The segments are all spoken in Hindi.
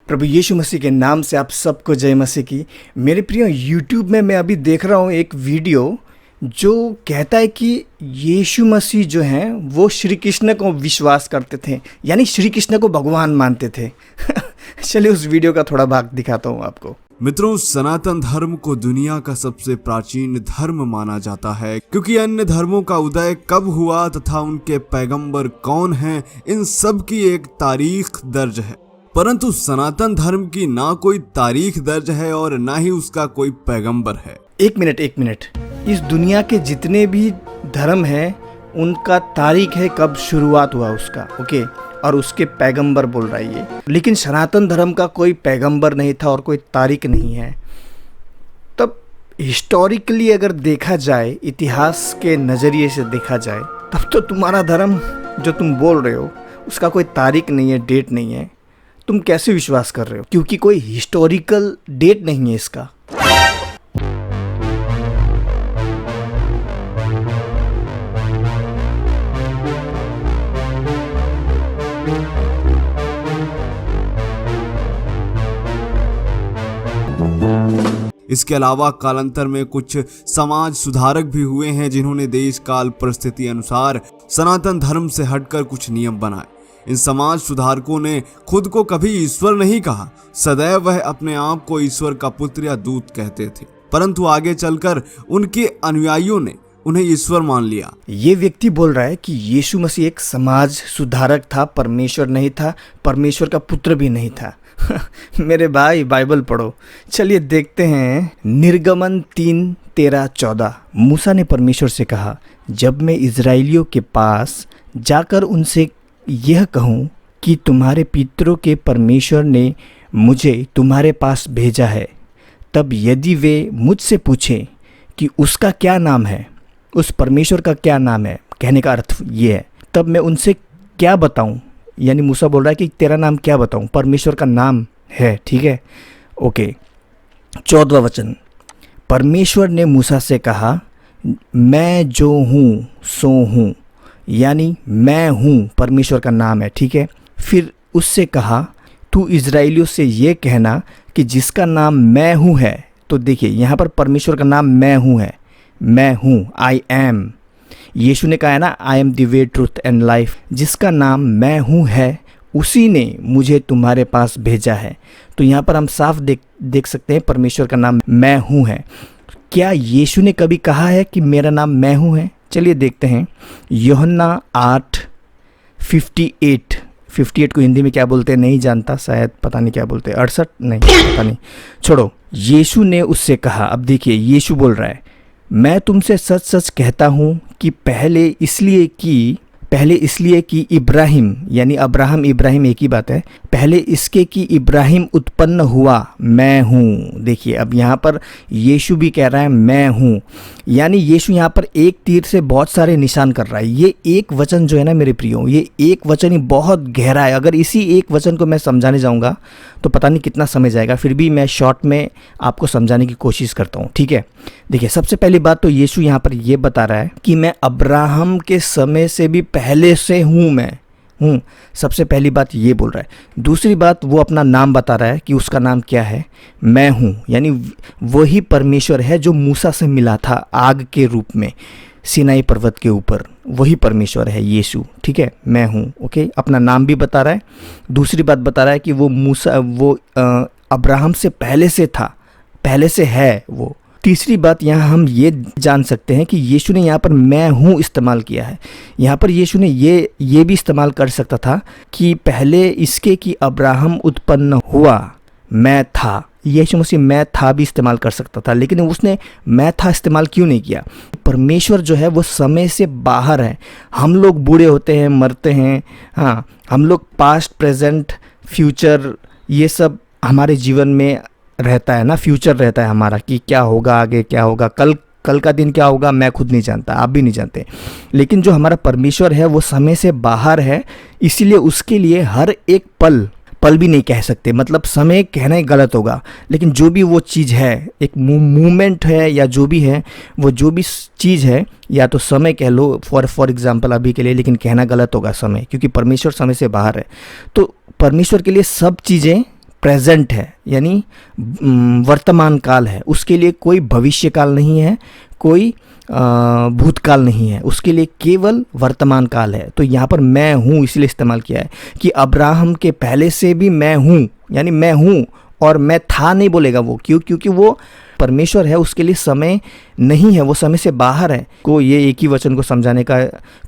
प्रभु यीशु मसीह के नाम से आप सबको जय मसीह की। मेरे प्रिय, यूट्यूब में मैं अभी देख रहा हूँ एक वीडियो जो कहता है कि यीशु मसीह जो हैं वो श्री कृष्ण को विश्वास करते थे, यानी श्री कृष्ण को भगवान मानते थे। चलिए उस वीडियो का थोड़ा भाग दिखाता हूँ आपको। मित्रों, सनातन धर्म को दुनिया का सबसे प्राचीन धर्म माना जाता है क्योंकि अन्य धर्मों का उदय कब हुआ तथा उनके पैगंबर कौन हैं, इन सब की एक तारीख दर्ज है। परंतु सनातन धर्म की ना कोई तारीख दर्ज है और ना ही उसका कोई पैगंबर है। एक मिनट, इस दुनिया के जितने भी धर्म हैं उनका तारीख है कब शुरुआत हुआ उसका, ओके, और उसके पैगंबर बोल रहा है ये। लेकिन सनातन धर्म का कोई पैगंबर नहीं था और कोई तारीख नहीं है। तब हिस्टोरिकली अगर देखा जाए, इतिहास के नज़रिए से देखा जाए, तब तो तुम्हारा धर्म जो तुम बोल रहे हो उसका कोई तारीख नहीं है, डेट नहीं है। तुम कैसे विश्वास कर रहे हो? क्योंकि कोई हिस्टोरिकल डेट नहीं है इसका। इसके अलावा कालांतर में कुछ समाज सुधारक भी हुए हैं जिन्होंने देश काल परिस्थिति अनुसार सनातन धर्म से हटकर कुछ नियम बनाए। इन समाज सुधारकों ने खुद को कभी ईश्वर नहीं कहा, सदैव वह अपने आप को ईश्वर का पुत्र या दूत कहते थे, परंतु आगे चलकर उनके अनुयायियों ने उन्हें ईश्वर मान लिया। ये व्यक्ति बोल रहा है कि यीशु मसीह एक समाज सुधारक था, परमेश्वर नहीं था, परमेश्वर का पुत्र भी नहीं था। मेरे भाई, बाइबल पढ़ो। चलिए देखते हैं निर्गमन 3:13-14। मूसा ने परमेश्वर से कहा, जब मैं इजराइलियों के पास जाकर उनसे यह कहूँ कि तुम्हारे पितरों के परमेश्वर ने मुझे तुम्हारे पास भेजा है, तब यदि वे मुझसे पूछें कि उसका क्या नाम है, उस परमेश्वर का क्या नाम है, कहने का अर्थ ये है, तब मैं उनसे क्या बताऊं? यानी मूसा बोल रहा है कि तेरा नाम क्या बताऊं? परमेश्वर का नाम है, ठीक है, ओके। 14वां वचन, परमेश्वर ने मूसा से कहा, मैं जो हूँ सो हूँ, यानी मैं हूँ परमेश्वर का नाम है, ठीक है। फिर उससे कहा, तू इजराइलियों से ये कहना कि जिसका नाम मैं हूँ है। तो देखिए यहाँ पर परमेश्वर का नाम मैं हूँ है, मैं हूँ, आई एम। यीशु ने कहा है ना, I am the way truth and life. जिसका नाम मैं हूँ है उसी ने मुझे तुम्हारे पास भेजा है। तो यहाँ पर हम साफ देख सकते हैं परमेश्वर का नाम मैं हूँ है। क्या यीशु ने कभी कहा है कि मेरा नाम मैं हूँ है? चलिए देखते हैं। यूहन्ना 8:58 को हिंदी में क्या बोलते हैं नहीं जानता, शायद पता नहीं क्या बोलते हैं, 68 नहीं पता नहीं, छोड़ो। यीशु ने उससे कहा, अब देखिए यीशु बोल रहा है, मैं तुमसे सच सच कहता हूँ कि पहले इसलिए कि इब्राहिम, यानी अब्राहम इब्राहिम एक ही बात है, पहले इसके कि इब्राहिम उत्पन्न हुआ मैं हूँ। देखिए अब यहाँ पर यीशु भी कह रहा है मैं हूँ, यानी यीशु यहाँ पर एक तीर से बहुत सारे निशान कर रहा है। ये एक वचन जो है ना मेरे प्रियो, ये एक वचन ही बहुत गहरा है। अगर इसी एक वचन को मैं समझाने जाऊँगा तो पता नहीं कितना समय जाएगा, फिर भी मैं शॉर्ट में आपको समझाने की कोशिश करता हूँ, ठीक है। देखिए सबसे पहली बात तो यीशु यहाँ पर ये बता रहा है कि मैं अब्राहम के समय से भी पहले से हूँ, मैं हूँ। सबसे पहली बात ये बोल रहा है। दूसरी बात, वो अपना नाम बता रहा है कि उसका नाम क्या है, मैं हूँ, यानी वही परमेश्वर है जो मूसा से मिला था आग के रूप में सीनाई पर्वत के ऊपर, वही परमेश्वर है यीशु, ठीक है, मैं हूँ, ओके। अपना नाम भी बता रहा है। दूसरी बात बता रहा है कि वो अब्राहम से पहले से था, पहले से है वो। तीसरी बात यहाँ हम ये जान सकते हैं कि यीशु ने यहाँ पर मैं हूँ इस्तेमाल किया है। यहाँ पर यीशु ने ये भी इस्तेमाल कर सकता था कि पहले इसके कि अब्राहम उत्पन्न हुआ मैं था। यीशु मसीह मैं था भी इस्तेमाल कर सकता था, लेकिन उसने मैं था इस्तेमाल क्यों नहीं किया? परमेश्वर जो है वो समय से बाहर है। हम लोग बूढ़े होते हैं, मरते हैं, हाँ, हम लोग पास्ट प्रेजेंट फ्यूचर ये सब हमारे जीवन में रहता है ना, फ्यूचर रहता है हमारा कि क्या होगा आगे, क्या होगा कल का दिन क्या होगा, मैं खुद नहीं जानता, आप भी नहीं जानते। लेकिन जो हमारा परमेश्वर है वो समय से बाहर है, इसीलिए उसके लिए हर एक पल भी नहीं कह सकते, मतलब समय कहना ही गलत होगा। लेकिन जो भी वो चीज़ है, एक मूवमेंट है या जो भी है, वो जो भी चीज़ है, या तो समय कह लो फॉर एग्जांपल अभी के लिए, लेकिन कहना गलत होगा समय, क्योंकि परमेश्वर समय से बाहर है। तो परमेश्वर के लिए सब चीज़ें प्रेजेंट है, यानी वर्तमान काल है, उसके लिए कोई भविष्य काल नहीं है, कोई भूतकाल नहीं है, उसके लिए केवल वर्तमान काल है। तो यहाँ पर मैं हूँ इसलिए इस्तेमाल किया है कि अब्राहम के पहले से भी मैं हूँ, यानी मैं हूँ, और मैं था नहीं बोलेगा वो, क्योंकि वो परमेश्वर है, उसके लिए समय नहीं है, वो समय से बाहर है। को ये एक ही वचन को समझाने का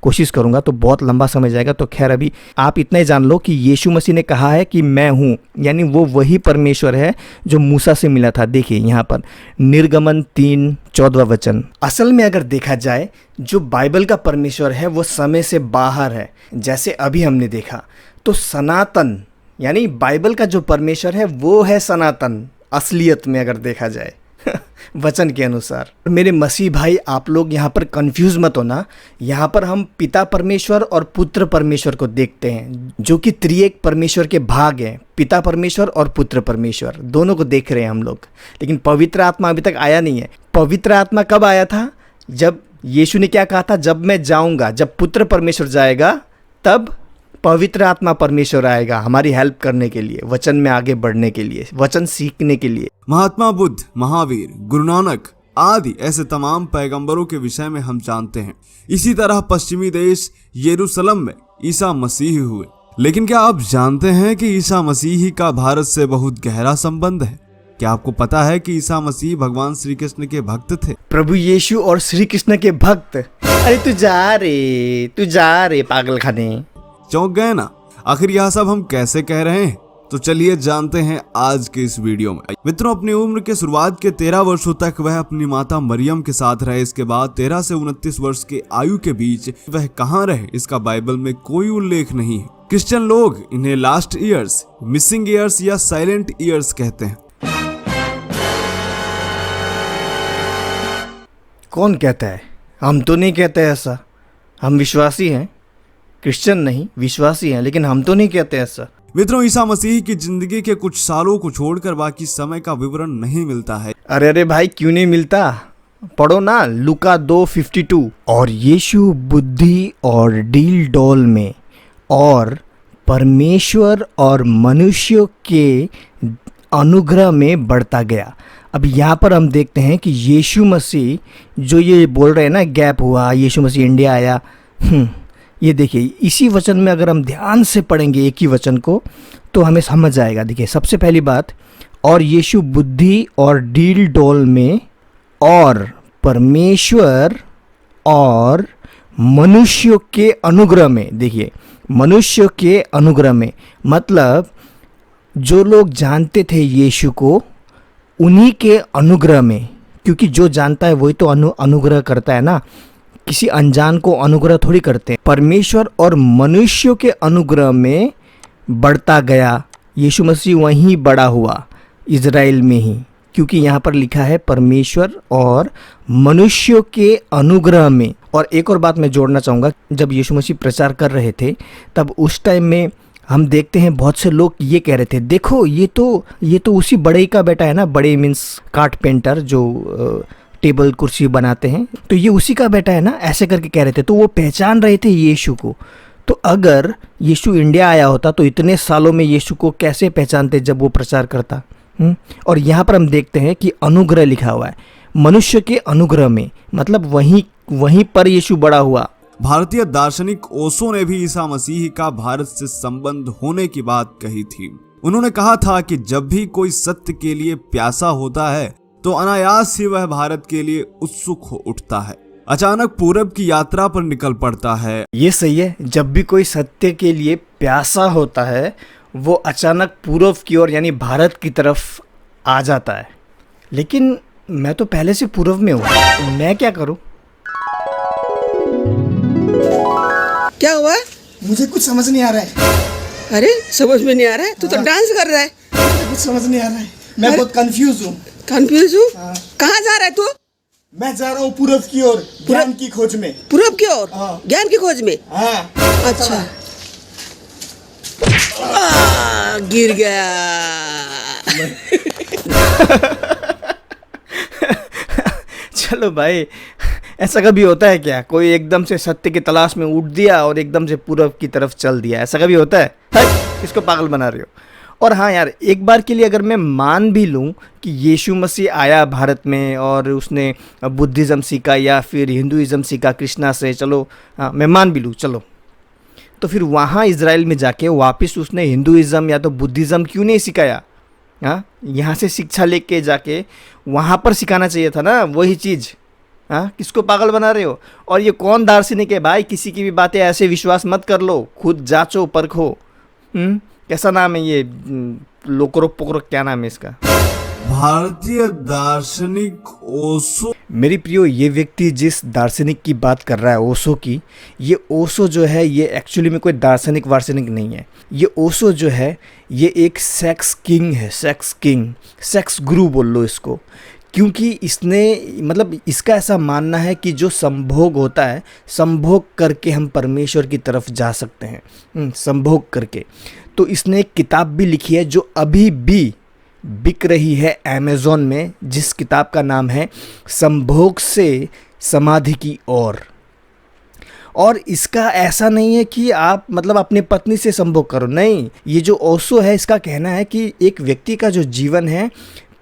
कोशिश करूंगा तो बहुत लंबा समय जाएगा, तो खैर अभी आप इतना ही जान लो कि यीशु मसीह ने कहा है कि मैं हूँ, यानी वो वही परमेश्वर है जो मूसा से मिला था। देखिए यहाँ पर निर्गमन 3:14 वचन। असल में अगर देखा जाए, जो बाइबल का परमेश्वर है वो समय से बाहर है, जैसे अभी हमने देखा। तो सनातन, यानी बाइबल का जो परमेश्वर है वो है सनातन असलियत में, अगर देखा जाए वचन के अनुसार। मेरे मसीह भाई, आप लोग यहाँ पर कंफ्यूज मत होना। यहाँ पर हम पिता परमेश्वर और पुत्र परमेश्वर को देखते हैं, जो कि त्रिएक परमेश्वर के भाग हैं। पिता परमेश्वर और पुत्र परमेश्वर दोनों को देख रहे हैं हम लोग। लेकिन पवित्र आत्मा अभी तक आया नहीं है। पवित्र आत्मा कब आया था? जब यीशु ने क्या कहा था, जब मैं जाऊँगा, जब पुत्र परमेश्वर जाएगा तब पवित्र आत्मा परमेश्वर आएगा हमारी हेल्प करने के लिए, वचन में आगे बढ़ने के लिए, वचन सीखने के लिए। महात्मा बुद्ध, महावीर, गुरु नानक आदि ऐसे तमाम पैगंबरों के विषय में हम जानते हैं। इसी तरह पश्चिमी देश यरूशलेम में ईसा मसीह हुए। लेकिन क्या आप जानते हैं कि ईसा मसीह का भारत से बहुत गहरा संबंध है? क्या आपको पता है कि ईसा मसीह भगवान श्री कृष्ण के भक्त थे? प्रभु यीशु और श्री कृष्ण के भक्त? अरे तू जा रे पागल खाने। चौंक गए ना? आखिर यह सब हम कैसे कह रहे हैं? तो चलिए जानते हैं आज के इस वीडियो में। मित्रों, अपनी उम्र के शुरुआत के 13 वर्षों तक वह अपनी माता मरियम के साथ रहे। इसके बाद 13 से 29 वर्ष के आयु के बीच वह कहाँ रहे, इसका बाइबल में कोई उल्लेख नहीं है। क्रिश्चियन लोग इन्हें लास्ट ईयर्स, मिसिंग ईयर्स या साइलेंट ईयर्स कहते हैं। कौन कहता है? हम तो नहीं कहते ऐसा। हम विश्वासी हैं, क्रिश्चियन नहीं, विश्वासी हैं, लेकिन हम तो नहीं कहते ऐसा। मित्रों, ईसा मसीह की जिंदगी के कुछ सालों को छोड़कर बाकी समय का विवरण नहीं मिलता है। अरे भाई, क्यों नहीं मिलता? पढ़ो ना, लूका 2:52। और यीशु बुद्धि और डील डोल में और परमेश्वर और मनुष्यों के अनुग्रह में बढ़ता गया। अब यहाँ पर हम देखते हैं कि यीशु मसीह, जो ये बोल रहे हैं ना, गैप हुआ, यीशु मसीह इंडिया आया, ये देखिए इसी वचन में अगर हम ध्यान से पढ़ेंगे एक ही वचन को तो हमें समझ आएगा। देखिए, सबसे पहली बात, और यीशु बुद्धि और डील डोल में और परमेश्वर और मनुष्यों के अनुग्रह में। देखिए, मनुष्यों के अनुग्रह में मतलब जो लोग जानते थे यीशु को, उन्हीं के अनुग्रह में, क्योंकि जो जानता है वही तो अनुग्रह करता है ना, किसी अनजान को अनुग्रह थोड़ी करते हैं। परमेश्वर और मनुष्यों के अनुग्रह में बढ़ता गया। यीशु मसीह वहीं बड़ा हुआ, इज़राइल में ही, क्योंकि यहाँ पर लिखा है परमेश्वर और मनुष्यों के अनुग्रह में। और एक और बात मैं जोड़ना चाहूँगा, जब यीशु मसीह प्रचार कर रहे थे तब उस टाइम में हम देखते हैं बहुत से लोग ये कह रहे थे, देखो ये तो उसी बड़े का बेटा है ना, बड़े मीन्स कारपेंटर जो टेबल कुर्सी बनाते हैं, तो ये उसी का बेटा है ना, ऐसे करके कह रहे थे। तो वो पहचान रहे थे यीशु को। तो अगर यीशु इंडिया आया होता तो इतने सालों में यीशु को कैसे पहचानते जब वो प्रचार करता? और यहाँ पर हम देखते हैं कि अनुग्रह लिखा हुआ है, मनुष्य के अनुग्रह में, मतलब वहीं पर यीशु बड़ा हुआ। भारतीय दार्शनिक ओशो ने भी ईसा मसीह का भारत से संबंध होने की बात कही थी। उन्होंने कहा था कि जब भी कोई सत्य के लिए प्यासा होता है तो अनायास ही वह भारत के लिए उत्सुक हो उठता है, अचानक पूरब की यात्रा पर निकल पड़ता है। ये सही है, जब भी कोई सत्य के लिए प्यासा होता है वो अचानक पूरब की ओर यानी भारत की तरफ आ जाता है। लेकिन मैं तो पहले से पूरब में हूँ, तो मैं क्या करूँ? क्या हुआ? मुझे कुछ समझ नहीं आ रहा है। अरे समझ में नहीं आ रहा है? तू तो डांस कर रहा है। मुझे कुछ समझ नहीं आ रहा है, मैं बहुत कंफ्यूज हूँ। कंफ्यूज हूँ? कहाँ जा रहा है तू? मैं जा रहा हूँ पूरब की ओर, ज्ञान की खोज में। पूरब की ओर? हाँ। ज्ञान की खोज में? हाँ। अच्छा। गिर गया। चलो भाई, ऐसा कभी होता है क्या? कोई एकदम से सत्य की तलाश में उठ दिया और एकदम से पूरब की तरफ चल दिया, ऐसा कभी होता है? इसको पागल बना रहे हो। और हाँ यार, एक बार के लिए अगर मैं मान भी लूँ कि यीशु मसीह आया भारत में और उसने बुद्धिज़्म सीखा या फिर हिंदुइज़्म सीखा कृष्णा से, चलो हाँ मैं मान भी लूँ, चलो, तो फिर वहाँ इज़राइल में जाके वापस उसने हिंदुइज़्म या तो बुद्धिज़्म क्यों नहीं सिखाया? हाँ, यहाँ से शिक्षा लेके जाके वहाँ पर सिखाना चाहिए था ना वही चीज़। हाँ, किसको पागल बना रहे हो? और ये कौन दार्शनिक है भाई? किसी की भी बातें ऐसे विश्वास मत कर लो, खुद जांचो परखो। कैसा नाम है ये, लोकरो पोकरो, क्या नाम है इसका? भारतीय दार्शनिक ओशो। मेरी प्रियो, ये व्यक्ति जिस दार्शनिक की बात कर रहा है ओशो की, ये ओशो जो है ये एक्चुअली में कोई दार्शनिक वार्शनिक नहीं है। ये ओशो जो है ये एक सेक्स किंग है, सेक्स किंग, सेक्स गुरु बोल लो इसको। क्योंकि इसने मतलब इसका ऐसा मानना है कि जो संभोग होता है, संभोग करके हम परमेश्वर की तरफ जा सकते हैं, संभोग करके। तो इसने एक किताब भी लिखी है जो अभी भी बिक रही है अमेज़ॉन में, जिस किताब का नाम है संभोग से समाधि की ओर। और इसका ऐसा नहीं है कि आप मतलब अपनी पत्नी से संभोग करो, नहीं। ये जो ओशो है इसका कहना है कि एक व्यक्ति का जो जीवन है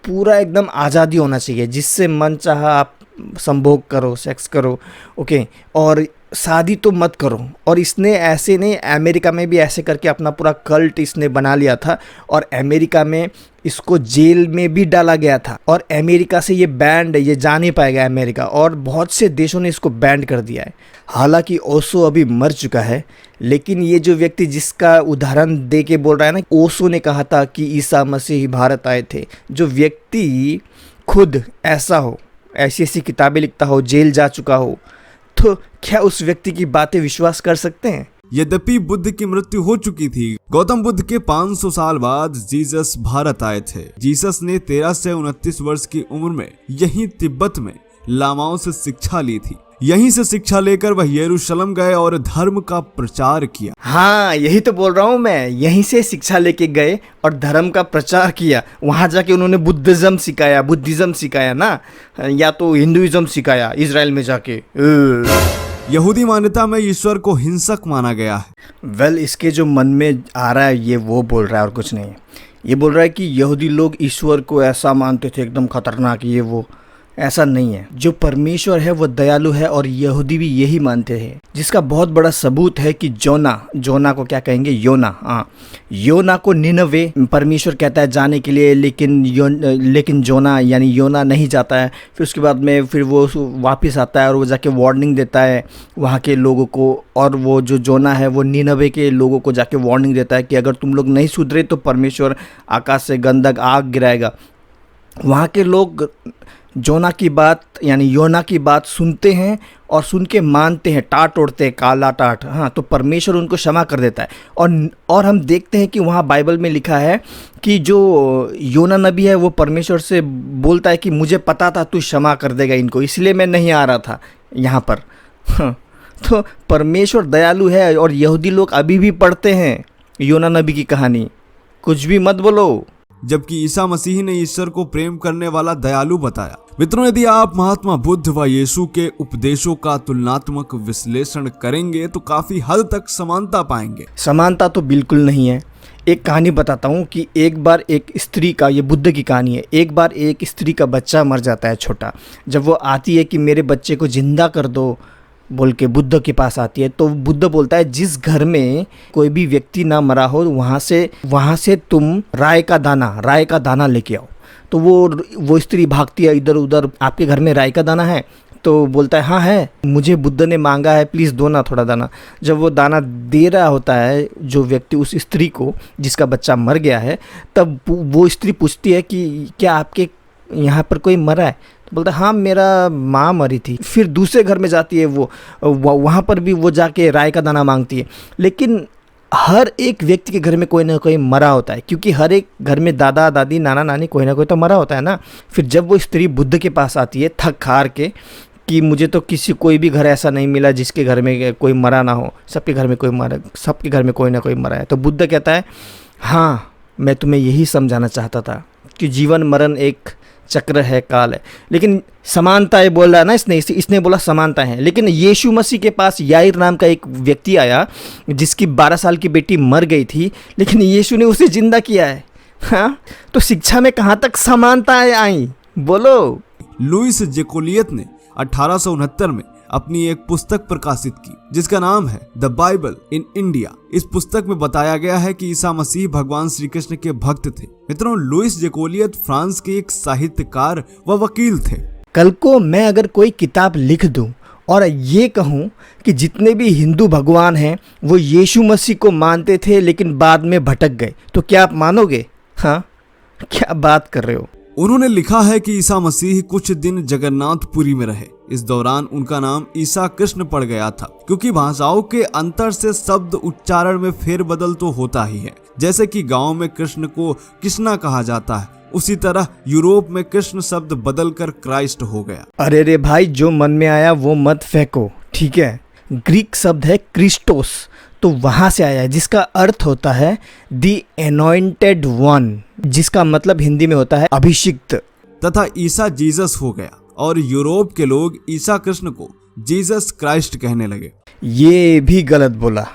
पूरा एकदम आज़ादी होना चाहिए, जिससे मन चाहा आप संभोग करो, सेक्स करो, ओके, और शादी तो मत करो। और इसने ऐसे नहीं, अमेरिका में भी ऐसे करके अपना पूरा कल्ट इसने बना लिया था और अमेरिका में इसको जेल में भी डाला गया था। और अमेरिका से ये बैंड, ये जा नहीं पाएगा अमेरिका, और बहुत से देशों ने इसको बैंड कर दिया है। हालांकि ओशो अभी मर चुका है, लेकिन ये जो व्यक्ति जिसका उदाहरण दे के बोल रहा है ना, ओशो ने कहा था कि ईसा मसीह भारत आए थे। जो व्यक्ति खुद ऐसा हो, ऐसी ऐसी किताबें लिखता हो, जेल जा चुका हो, तो क्या उस व्यक्ति की बातें विश्वास कर सकते हैं? यद्यपि बुद्ध की मृत्यु हो चुकी थी, गौतम बुद्ध के 500 साल बाद जीसस भारत आए थे। जीसस ने 13 से 29 वर्ष की उम्र में यहीं तिब्बत में लामाओं से शिक्षा ली थी। यहीं से शिक्षा लेकर वह यरूशलेम गए और धर्म का प्रचार किया। हाँ, यही तो बोल रहा हूँ मैं, यहीं से शिक्षा लेके गए और धर्म का प्रचार किया। वहाँ जाके उन्होंने बुद्धिज़्म सिखाया ना, या तो हिंदुइज़्म सिखाया इजराइल में जाके। यहूदी मान्यता में ईश्वर को हिंसक माना गया है। वेल, इसके जो मन में आ रहा है ये वो बोल रहा है और कुछ नहीं। ये बोल रहा है कि यहूदी लोग ईश्वर को ऐसा मानते थे, एकदम खतरनाक, ये वो। ऐसा नहीं है। जो परमेश्वर है वो दयालु है और यहूदी भी यही मानते हैं, जिसका बहुत बड़ा सबूत है कि जोना को क्या कहेंगे, योना को निनवे परमेश्वर कहता है जाने के लिए, लेकिन जोना यानी योना नहीं जाता है। फिर उसके बाद में फिर वो वापस आता है और वो जाके वार्निंग देता है वहाँ के लोगों को, और वो जो जोना है वो निनवे के लोगों को जाके वार्निंग देता है कि अगर तुम लोग नहीं सुधरे तो परमेश्वर आकाश से गंधक आग गिराएगा। वहाँ के लोग जोना की बात यानी योना की बात सुनते हैं और सुन के मानते हैं, टाट ओढ़ते हैं, काला टाट। हाँ, तो परमेश्वर उनको क्षमा कर देता है। और हम देखते हैं कि वहाँ बाइबल में लिखा है कि जो योना नबी है वो परमेश्वर से बोलता है कि मुझे पता था तू क्षमा कर देगा इनको, इसलिए मैं नहीं आ रहा था यहाँ पर। हाँ, तो परमेश्वर दयालु है और यहूदी लोग अभी भी पढ़ते हैं योना नबी की कहानी, कुछ भी मत बोलो। जबकि ईसा मसीह ने ईश्वर को प्रेम करने वाला दयालु बताया। मित्रों, यदि आप महात्मा बुद्ध व यीशु के उपदेशों का तुलनात्मक विश्लेषण करेंगे तो काफी हद तक समानता पाएंगे। समानता तो बिल्कुल नहीं है। एक कहानी बताता हूँ कि एक बार एक स्त्री का, ये बुद्ध की कहानी है, एक बार एक स्त्री का बच्चा मर जाता है छोटा। जब वो आती है कि मेरे बच्चे को जिंदा कर दो बोल के बुद्ध के पास आती है, तो बुद्ध बोलता है जिस घर में कोई भी व्यक्ति ना मरा हो वहाँ से तुम राय का दाना लेके आओ। तो वो स्त्री भागती है इधर उधर, आपके घर में राय का दाना है? तो बोलता है हाँ है, मुझे बुद्ध ने मांगा है, प्लीज़ दो ना थोड़ा दाना। जब वो दाना दे रहा होता है जो व्यक्ति उस स्त्री को जिसका बच्चा मर गया है, तब वो स्त्री पूछती है कि क्या आपके यहाँ पर कोई मरा है? तो बोलता है हाँ, मेरा माँ मरी थी। फिर दूसरे घर में जाती है वो, वहाँ पर भी वो जाके राय का दाना मांगती है। लेकिन हर एक व्यक्ति के घर में कोई ना कोई मरा होता है, क्योंकि हर एक घर में दादा दादी नाना नानी कोई ना कोई तो मरा होता है ना। फिर जब वो स्त्री बुद्ध के पास आती है थक हार के कि मुझे तो कोई भी घर ऐसा नहीं मिला जिसके घर में कोई मरा ना हो, सबके घर में कोई ना कोई मरा है। तो बुद्ध कहता है हाँ, मैं तुम्हें यही समझाना चाहता था कि जीवन मरण एक चक्र है, काल है, लेकिन समानताएं बोल रहा है ना इसने बोला समानता है। लेकिन यीशु मसीह के पास याईर नाम का एक व्यक्ति आया जिसकी 12 साल की बेटी मर गई थी, लेकिन यीशु ने उसे जिंदा किया है। हाँ, तो शिक्षा में कहाँ तक समानताएं आई, बोलो। लुईस जेकोलियत ने 1869 में अपनी एक पुस्तक प्रकाशित की जिसका नाम है द बाइबल इन इंडिया। इस पुस्तक में बताया गया है कि ईसा मसीह भगवान श्री कृष्ण के भक्त थे। मित्रों, लुईस जेकोलियत फ्रांस के एक साहित्यकार व वकील थे। कल को मैं अगर कोई किताब लिख दूं और ये कहूं कि जितने भी हिंदू भगवान हैं वो यीशु मसीह को मानते थे लेकिन बाद में भटक गए, तो क्या आप मानोगे? हाँ, क्या बात कर रहे हो। उन्होंने लिखा है कि ईसा मसीह कुछ दिन जगन्नाथपुरी में रहे। इस दौरान उनका नाम ईसा कृष्ण पड़ गया था, क्योंकि भाषाओं के अंतर से शब्द उच्चारण में फेरबदल तो होता ही है। जैसे कि गांव में कृष्ण को कृष्णा कहा जाता है, उसी तरह यूरोप में कृष्ण शब्द बदलकर क्राइस्ट हो गया। अरे रे भाई, जो मन में आया वो मत फेंको, ठीक है। ग्रीक शब्द है क्रिस्टोस, तो वहां से आया है, जिसका अर्थ होता है दी एनॉइंटेड वन, जिसका मतलब हिंदी में होता है अभिषिक्त। तथा ईसा जीसस हो गया और यूरोप के लोग ईसा कृष्ण को जीसस क्राइस्ट कहने लगे। ये भी गलत बोला।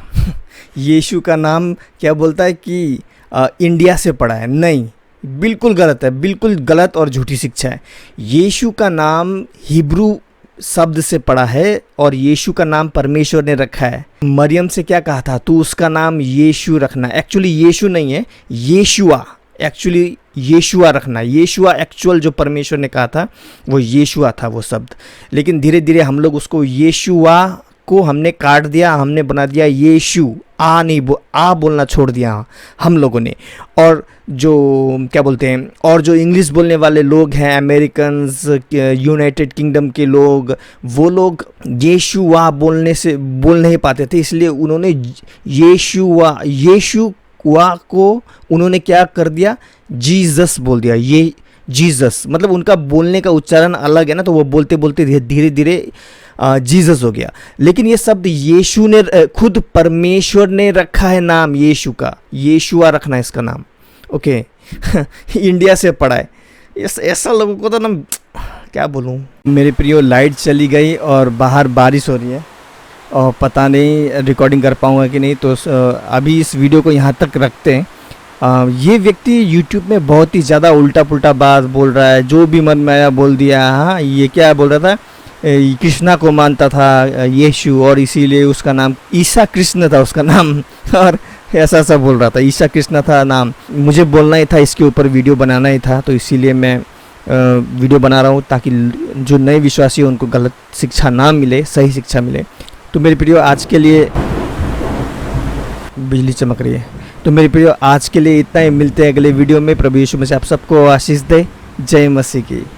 यीशु का नाम क्या बोलता है कि इंडिया से पड़ा है, नहीं, बिल्कुल गलत है, बिल्कुल गलत और झूठी शिक्षा है। यीशु का नाम हिब्रू शब्द से पड़ा है और यीशु का नाम परमेश्वर ने रखा है। मरियम से क्या कहा था, तू उसका नाम यीशु रखना। एक्चुअली यीशु नहीं है, यीशुआ, एक्चुअली यीशुआ रखना। यीशुआ एक्चुअल जो परमेश्वर ने कहा था वो यीशुआ था वो शब्द, लेकिन धीरे धीरे हम लोग उसको यीशुआ को हमने काट दिया, हमने बना दिया यीशु। आ बोलना छोड़ दिया हम लोगों ने। और जो क्या बोलते हैं, और जो इंग्लिश बोलने वाले लोग हैं, अमेरिकन्स, यूनाइटेड किंगडम के लोग, वो लोग यीशुआ बोल नहीं पाते थे, इसलिए उन्होंने यीशुआ को उन्होंने क्या कर दिया, जीसस बोल दिया। ये जीसस मतलब उनका बोलने का उच्चारण अलग है ना, तो वो बोलते बोलते धीरे धीरे जीसस हो गया। लेकिन ये शब्द यीशु ने, खुद परमेश्वर ने रखा है नाम यीशु का, यीशुआ रखना है इसका नाम, ओके। इंडिया से पढ़ा है, ऐसा लोगों को तो ना क्या बोलूँ। मेरे प्रियो, लाइट चली गई और बाहर बारिश हो रही है और पता नहीं रिकॉर्डिंग कर पाऊँगा कि नहीं, तो अभी इस वीडियो को यहाँ तक रखते हैं। ये व्यक्ति YouTube में बहुत ही ज़्यादा उल्टा पुल्टा बात बोल रहा है, जो भी मन में आया बोल दिया। हाँ, ये क्या बोल रहा था, कृष्णा को मानता था यीशु और इसीलिए उसका नाम ईसा कृष्ण था उसका नाम, और ऐसा बोल रहा था, ईसा कृष्ण था नाम। मुझे बोलना ही था, इसके ऊपर वीडियो बनाना ही था, तो इसीलिए मैं वीडियो बना रहा हूँ ताकि जो नए विश्वासी हैं उनको गलत शिक्षा ना मिले, सही शिक्षा मिले। तो मेरे प्रियो, आज के लिए बिजली चमक रही है। तो मेरे प्रियो, आज के लिए इतना ही। मिलते हैं अगले वीडियो में। प्रभु यीशु मसीह आप सबको आशीष दे। जय मसीह की।